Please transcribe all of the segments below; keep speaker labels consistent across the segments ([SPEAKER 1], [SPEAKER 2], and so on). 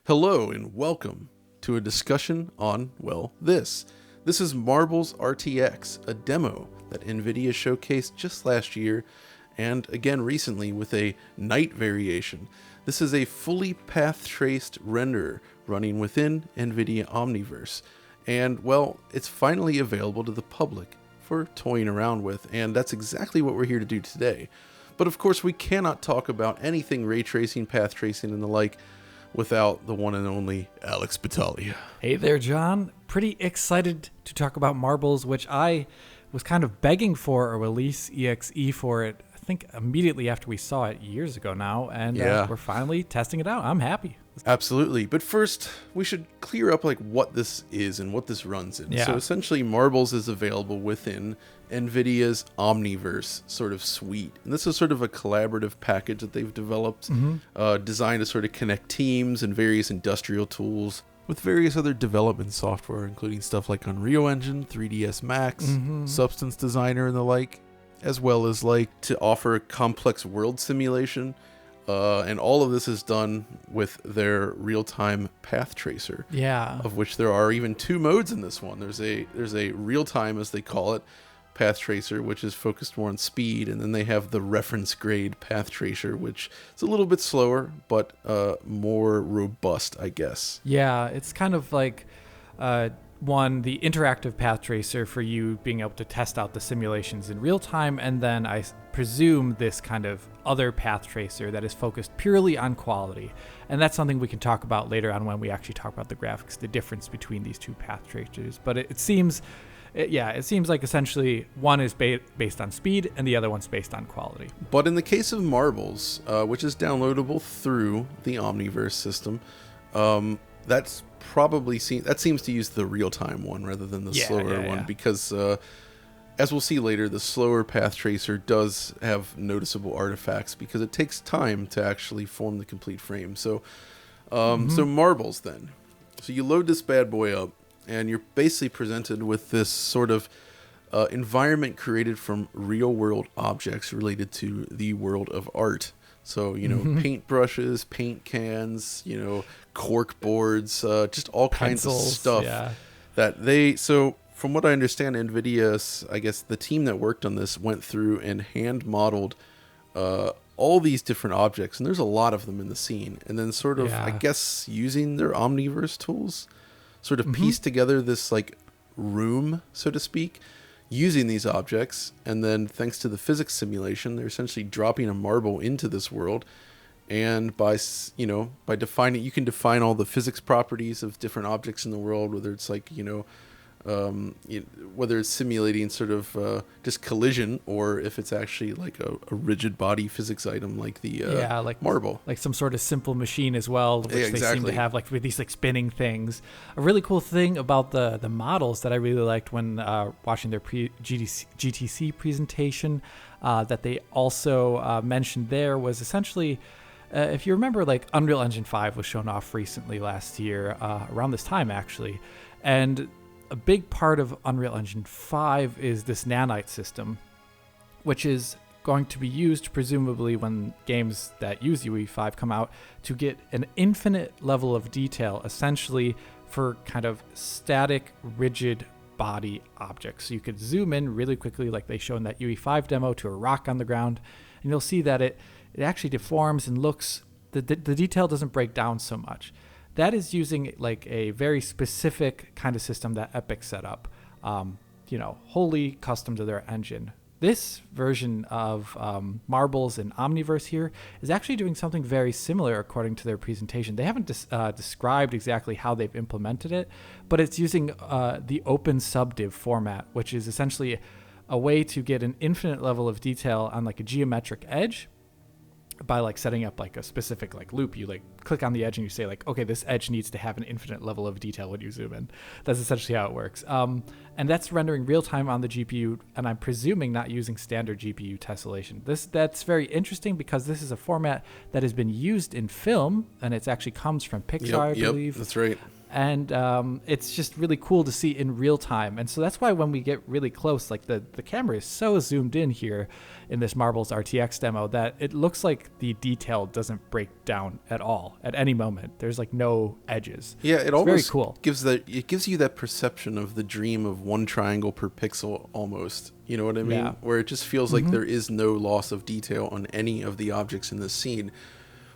[SPEAKER 1] Hello and welcome to a discussion on, well, this. This is Marbles RTX, a demo that Nvidia showcased just last year and again recently with a night variation. This is a fully path-traced renderer running within Nvidia Omniverse. And, well, it's finally available to the public for toying around with, and that's exactly what we're here to do today. But of course, we cannot talk about anything ray tracing, path tracing, and the like without the one and only Alex Battaglia.
[SPEAKER 2] Hey there, John. Pretty excited to talk about Marbles, which I was kind of begging for a release EXE for it, I think immediately after we saw it years ago now, and we're finally testing it out. I'm happy.
[SPEAKER 1] Absolutely. But first, we should clear up what this is and what this runs in.
[SPEAKER 2] Yeah.
[SPEAKER 1] So essentially, Marbles is available within Nvidia's Omniverse sort of suite. And this is sort of a collaborative package that they've developed, designed to sort of connect teams and various industrial tools with various other development software, including stuff like Unreal Engine, 3ds Max, Substance Designer, and the like, as well as to offer a complex world simulation. And all of this is done with their real-time path tracer.
[SPEAKER 2] Yeah.
[SPEAKER 1] Of which there are even two modes in this one. There's a real-time, as they call it, path tracer, which is focused more on speed, and then they have the reference grade path tracer, which is a little bit slower but more robust, I guess.
[SPEAKER 2] Yeah, it's kind of like the interactive path tracer for you being able to test out the simulations in real time, and then I presume this kind of other path tracer that is focused purely on quality. And that's something we can talk about later on when we actually talk about the graphics, the difference between these two path tracers. But it seems like essentially one is based on speed and the other one's based on quality.
[SPEAKER 1] But in the case of Marbles, which is downloadable through the Omniverse system, that seems to use the real-time one rather than the slower one, because as we'll see later, the slower path tracer does have noticeable artifacts because it takes time to actually form the complete frame. So Marbles then. So you load this bad boy up, and you're basically presented with this sort of environment created from real-world objects related to the world of art. So, paint brushes, paint cans, cork boards, just all kinds of stuff So from what I understand, Nvidia's, I guess the team that worked on this went through and hand modeled all these different objects, and there's a lot of them in the scene. And then sort of, I guess, using their Omniverse tools, sort of piece together this room, so to speak, using these objects. And then thanks to the physics simulation, they're essentially dropping a marble into this world. And by defining, you can define all the physics properties of different objects in the world, whether it's whether it's simulating sort of just collision, or if it's actually a rigid body physics item like the marble,
[SPEAKER 2] like some sort of simple machine as well, which they seem to have with these spinning things. A really cool thing about the models that I really liked when watching their GTC presentation that they also mentioned there was essentially, if you remember, Unreal Engine 5 was shown off recently last year, around this time actually, and a big part of Unreal Engine 5 is this Nanite system, which is going to be used presumably when games that use UE5 come out to get an infinite level of detail, essentially for kind of static, rigid body objects. So you could zoom in really quickly, like they show in that UE5 demo, to a rock on the ground, and you'll see that it actually deforms and looks, the detail doesn't break down so much. That is using a very specific kind of system that Epic set up, wholly custom to their engine. This version of Marbles and Omniverse here is actually doing something very similar according to their presentation. They haven't described exactly how they've implemented it, but it's using the open subdiv format, which is essentially a way to get an infinite level of detail on a geometric edge by setting up a specific loop. You click on the edge and you say okay, this edge needs to have an infinite level of detail when you zoom in. That's essentially how it works. And that's rendering real time on the GPU, and I'm presuming not using standard GPU tessellation. That's very interesting because this is a format that has been used in film, and it actually comes from Pixar, I believe.
[SPEAKER 1] That's right.
[SPEAKER 2] And it's just really cool to see in real time. And so that's why when we get really close, like the camera is so zoomed in here in this Marbles RTX demo that it looks like the detail doesn't break down at all at any moment. There's like no edges.
[SPEAKER 1] Yeah,
[SPEAKER 2] it's almost very cool.
[SPEAKER 1] Gives you that perception of the dream of one triangle per pixel almost. You know what I mean? Yeah. Where it just feels like there is no loss of detail on any of the objects in this scene.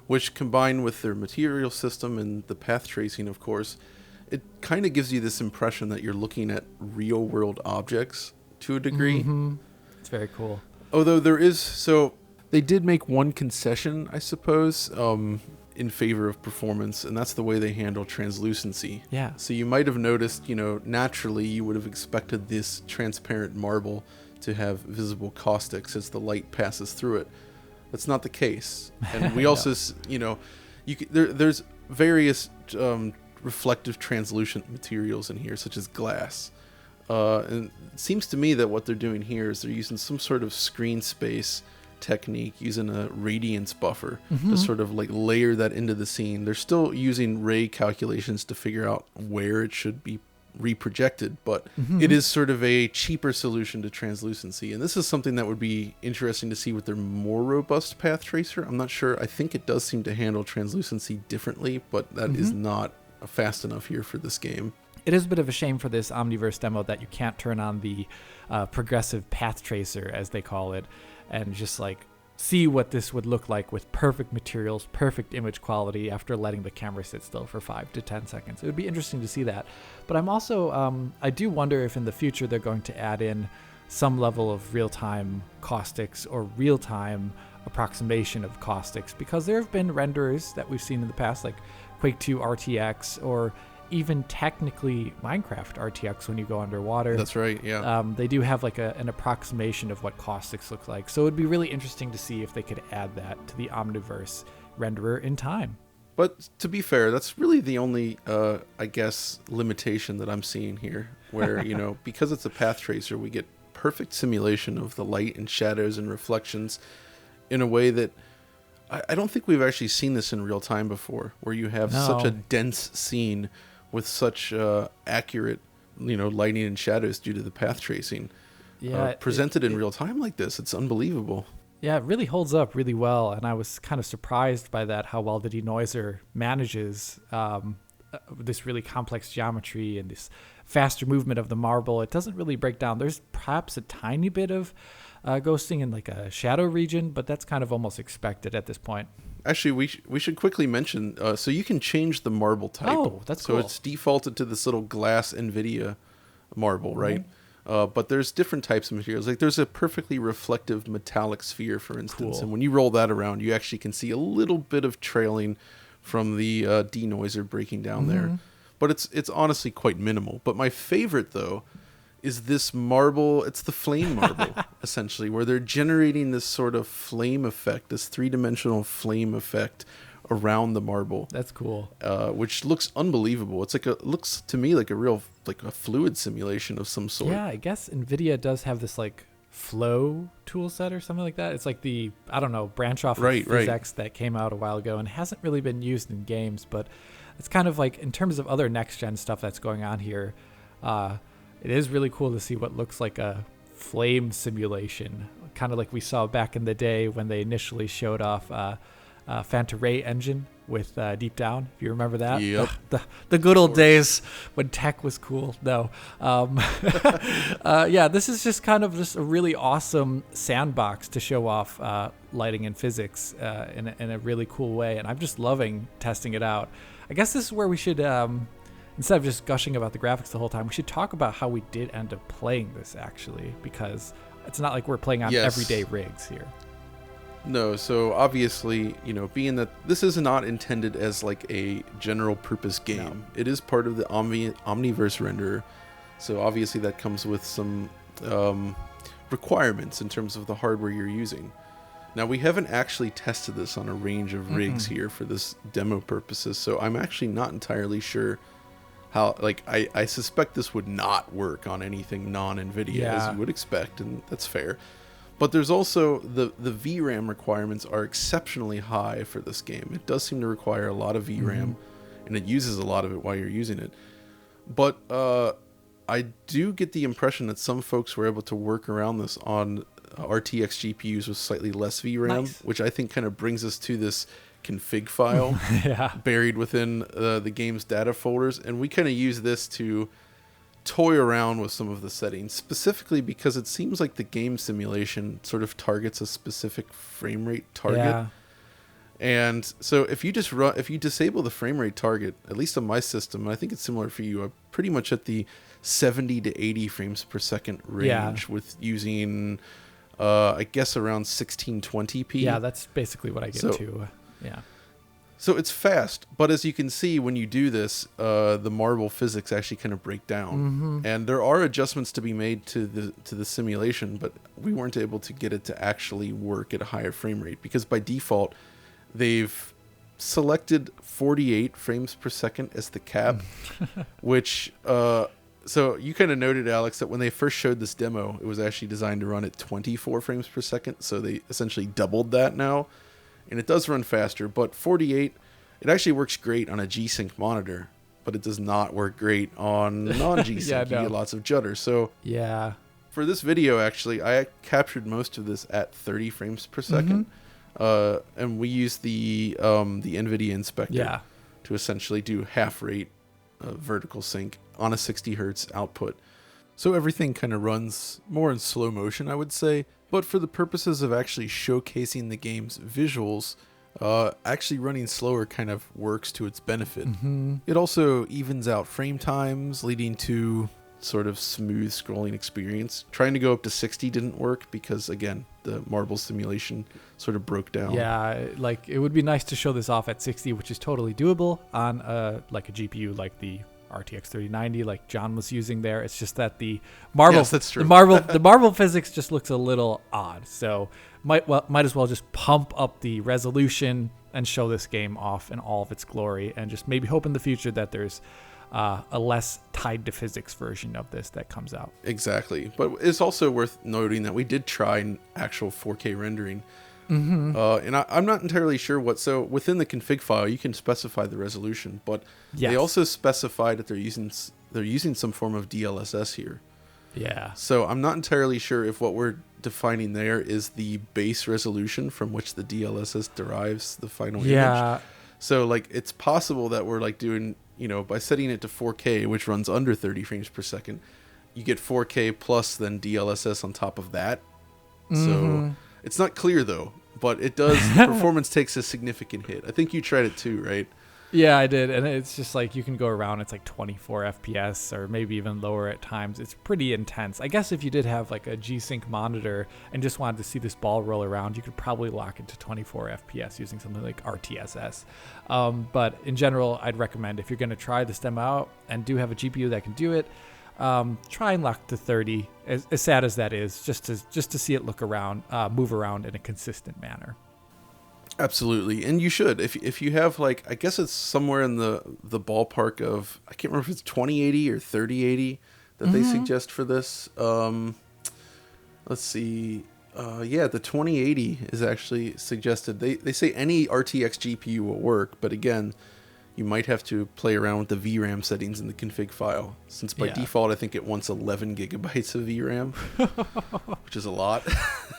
[SPEAKER 1] Which, combined with their material system and the path tracing, of course, it kind of gives you this impression that you're looking at real-world objects to a degree.
[SPEAKER 2] It's very cool.
[SPEAKER 1] Although they did make one concession, I suppose, in favor of performance, and that's the way they handle translucency.
[SPEAKER 2] Yeah.
[SPEAKER 1] So you might have noticed, naturally you would have expected this transparent marble to have visible caustics as the light passes through it. That's not the case, and we also, there's various reflective translucent materials in here, such as glass. And it seems to me that what they're doing here is they're using some sort of screen space technique, using a radiance buffer to sort of like layer that into the scene. They're still using ray calculations to figure out where it should be reprojected, but it is sort of a cheaper solution to translucency, and this is something that would be interesting to see with their more robust path tracer. I'm not sure. I think it does seem to handle translucency differently, but that is not fast enough here for this game.
[SPEAKER 2] It is a bit of a shame for this Omniverse demo that you can't turn on the progressive path tracer, as they call it, and just like see what this would look like with perfect materials, perfect image quality after letting the camera sit still for 5 to 10 seconds. It would be interesting to see that. But I'm also, I do wonder if in the future they're going to add in some level of real-time caustics or real-time approximation of caustics, because there have been renderers that we've seen in the past, like Quake 2 RTX, or even technically Minecraft RTX when you go underwater.
[SPEAKER 1] That's right, yeah.
[SPEAKER 2] They do have like an approximation of what caustics look like. So it would be really interesting to see if they could add that to the Omniverse renderer in time.
[SPEAKER 1] But to be fair, that's really the only, I guess, limitation that I'm seeing here, where, because it's a path tracer, we get perfect simulation of the light and shadows and reflections in a way that I don't think we've actually seen this in real time before, where you have such a dense scene with such accurate, lighting and shadows due to the path tracing.
[SPEAKER 2] Yeah,
[SPEAKER 1] presented in real time like this. It's unbelievable.
[SPEAKER 2] Yeah, it really holds up really well, and I was kind of surprised by that, how well the denoiser manages this really complex geometry and this faster movement of the marble. It doesn't really break down. There's perhaps a tiny bit of ghosting in like a shadow region, but that's kind of almost expected at this point.
[SPEAKER 1] Actually, we should quickly mention, so you can change the marble type.
[SPEAKER 2] Oh, that's cool.
[SPEAKER 1] So it's defaulted to this little glass Nvidia marble, right? But there's different types of materials. Like there's a perfectly reflective metallic sphere, for instance.
[SPEAKER 2] Cool.
[SPEAKER 1] And when you roll that around, you actually can see a little bit of trailing from the denoiser breaking down there. But it's honestly quite minimal. But my favorite, though, is this marble. It's the flame marble, essentially, where they're generating this sort of flame effect, this three-dimensional flame effect around the marble.
[SPEAKER 2] That's cool.
[SPEAKER 1] Which looks unbelievable. It's looks to me like a real, like a fluid simulation of some sort.
[SPEAKER 2] Yeah, I guess Nvidia does have this like flow tool set or something like that. It's like the, I don't know, branch off of PhysX that came out a while ago and hasn't really been used in games, but it's kind of like, in terms of other next-gen stuff that's going on here, it is really cool to see what looks like a flame simulation, kind of like we saw back in the day when they initially showed off Phanta Ray engine with Deep Down, if you remember that.
[SPEAKER 1] Yep.
[SPEAKER 2] The good old days when tech was cool. No. Yeah, this is just kind of just a really awesome sandbox to show off lighting and physics in a really cool way, and I'm just loving testing it out. I guess this is where we should, instead of just gushing about the graphics the whole time, we should talk about how we did end up playing this, actually, because it's not like we're playing on everyday rigs here.
[SPEAKER 1] No, so obviously, being that this is not intended as like a general purpose game, it is part of the Omniverse renderer. So obviously that comes with some requirements in terms of the hardware you're using. Now, we haven't actually tested this on a range of rigs here for this demo purposes, so I'm actually not entirely sure how, like, I suspect this would not work on anything non-Nvidia, as you would expect, and that's fair. But there's also, the VRAM requirements are exceptionally high for this game. It does seem to require a lot of VRAM, and it uses a lot of it while you're using it. But I do get the impression that some folks were able to work around this on RTX GPUs with slightly less VRAM, which I think kind of brings us to this config file buried within the game's data folders. And we kind of use this to toy around with some of the settings, specifically because it seems like the game simulation sort of targets a specific frame rate target. Yeah. And so if you disable the frame rate target, at least on my system, and I think it's similar for you, I'm pretty much at the 70 to 80 frames per second range with using, I guess, around 1620p.
[SPEAKER 2] Yeah, that's basically what I get to. Yeah.
[SPEAKER 1] So it's fast, but as you can see, when you do this, the Marble physics actually kind of break down, and there are adjustments to be made to the simulation, but we weren't able to get it to actually work at a higher frame rate because by default, they've selected 48 frames per second as the cap, which so you kind of noted, Alex, that when they first showed this demo, it was actually designed to run at 24 frames per second, so they essentially doubled that now. And it does run faster, but 48, it actually works great on a G-Sync monitor, but it does not work great on non-G-Sync. You get lots of jutter. So for this video, actually, I captured most of this at 30 frames per second. And we used the Nvidia inspector to essentially do half rate vertical sync on a 60 hertz output. So everything kind of runs more in slow motion, I would say. But for the purposes of actually showcasing the game's visuals, actually running slower kind of works to its benefit. It also evens out frame times, leading to sort of smooth scrolling experience. Trying to go up to 60 didn't work because, again, the Marble simulation sort of broke down.
[SPEAKER 2] Yeah, like it would be nice to show this off at 60, which is totally doable on like a GPU like the RTX 3090 like John was using there. It's just that the Marble,
[SPEAKER 1] that's true.
[SPEAKER 2] the Marble physics just looks a little odd. So might as well just pump up the resolution and show this game off in all of its glory, and just maybe hope in the future that there's a less tied to physics version of this that comes out.
[SPEAKER 1] Exactly, but it's also worth noting that we did try an actual 4K rendering. And I'm not entirely sure what. So within the config file, you can specify the resolution, but they also specify that they're using some form of DLSS here.
[SPEAKER 2] Yeah.
[SPEAKER 1] So I'm not entirely sure if what we're defining there is the base resolution from which the DLSS derives the final image. So like it's possible that we're like doing, by setting it to 4K, which runs under 30 frames per second, you get 4K plus then DLSS on top of that. So it's not clear though, but it does. The performance takes a significant hit. I think you tried it too, right?
[SPEAKER 2] Yeah, I did. And it's just like you can go around. It's like 24 FPS or maybe even lower at times. It's pretty intense. I guess if you did have like a G-Sync monitor and just wanted to see this ball roll around, you could probably lock it to 24 FPS using something like RTSS. But in general, I'd recommend if you're going to try this demo out and do have a GPU that can do it, try and lock to 30, as sad as that is, just to see it move around in a consistent manner.
[SPEAKER 1] Absolutely, and you should. If you have like, I guess it's somewhere in the ballpark of, I can't remember if it's 2080 or 3080 that they suggest for this. Let's see. The 2080 is actually suggested. They say any RTX GPU will work, but again, you might have to play around with the VRAM settings in the config file, since by default I think it wants 11 gigabytes of VRAM, which is a lot.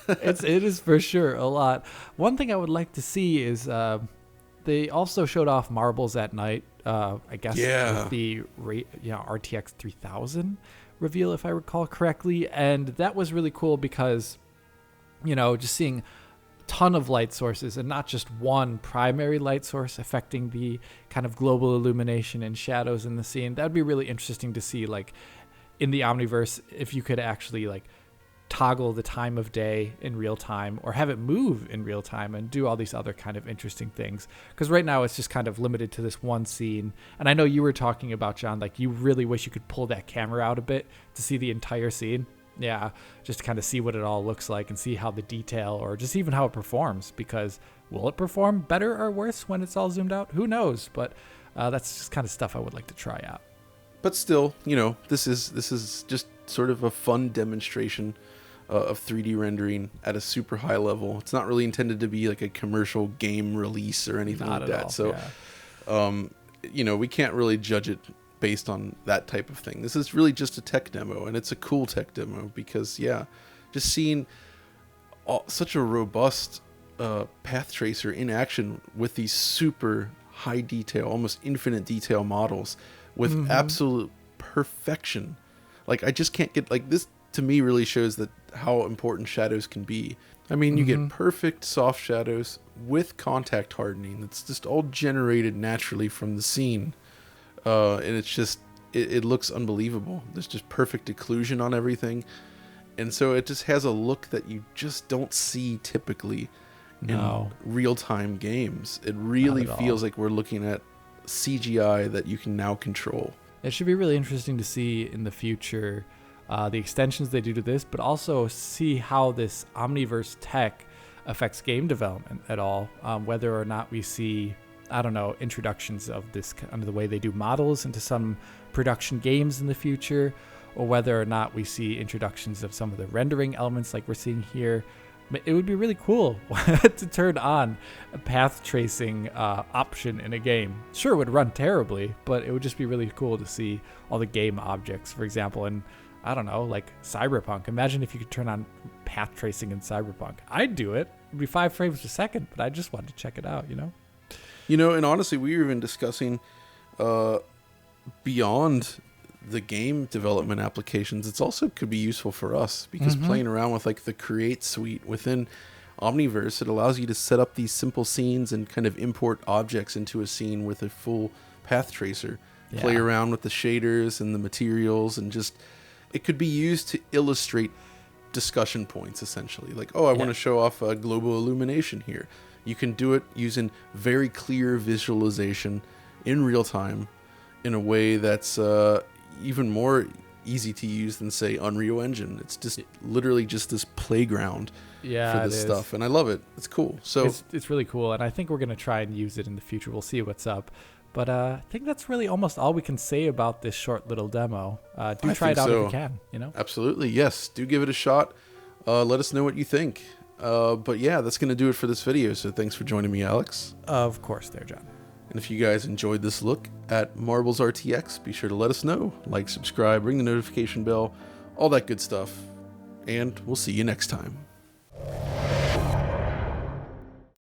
[SPEAKER 2] It is for sure a lot. One thing I would like to see is they also showed off Marbles at night, I guess, with the RTX 3000 reveal, if I recall correctly, and that was really cool because, just seeing ton of light sources and not just one primary light source affecting the kind of global illumination and shadows in the scene. That'd be really interesting to see, like in the Omniverse, if you could actually like toggle the time of day in real time or have it move in real time and do all these other kind of interesting things. Because right now it's just kind of limited to this one scene. And I know you were talking about, John, like you really wish you could pull that camera out a bit to see the entire scene. Yeah, just to kind of see what it all looks like and see how the detail or just even how it performs, because will it perform better or worse when it's all zoomed out? Who knows? But that's just kind of stuff I would like to try out.
[SPEAKER 1] But still, this is just sort of a fun demonstration of 3D rendering at a super high level. It's not really intended to be like a commercial game release or anything like that. So we can't really judge it based on that type of thing. This is really just a tech demo, and it's a cool tech demo because, just seeing such a robust path tracer in action with these super high detail, almost infinite detail models with absolute perfection. Like, I just can't get, like, this to me really shows that how important shadows can be. I mean, you get perfect soft shadows with contact hardening. It's just all generated naturally from the scene. And it's just, it looks unbelievable. There's just perfect occlusion on everything. And so it just has a look that you just don't see typically in real-time games. It really feels like we're looking at CGI that you can now control.
[SPEAKER 2] It should be really interesting to see in the future the extensions they do to this, but also see how this Omniverse tech affects game development at all. Whether or not we see, I don't know, introductions of this under the way they do models into some production games in the future, or whether or not we see introductions of some of the rendering elements like we're seeing here. It would be really cool to turn on a path tracing option in a game. Sure, it would run terribly, but it would just be really cool to see all the game objects, for example, in, I don't know, like Cyberpunk. Imagine if you could turn on path tracing in Cyberpunk. I'd do it. It'd be 5 frames per second, but I just wanted to check it out,
[SPEAKER 1] And honestly, we were even discussing beyond the game development applications, it's also could be useful for us because playing around with like the Create suite within Omniverse, it allows you to set up these simple scenes and kind of import objects into a scene with a full path tracer. Play around with the shaders and the materials, and just it could be used to illustrate discussion points essentially. Like, I want to show off a global illumination here. You can do it using very clear visualization in real time in a way that's even more easy to use than, say, Unreal Engine. It's just literally just this playground for this stuff, and I love it. It's cool. So
[SPEAKER 2] it's really cool, and I think we're going to try and use it in the future. We'll see what's up. But I think that's really almost all we can say about this short little demo. Do try it out if you can,
[SPEAKER 1] Absolutely, yes. Do give it a shot. Let us know what you think. But yeah, that's going to do it for this video. So thanks for joining me, Alex.
[SPEAKER 2] Of course there, John.
[SPEAKER 1] And if you guys enjoyed this look at Marbles RTX, be sure to let us know. Like, subscribe, ring the notification bell, all that good stuff. And we'll see you next time.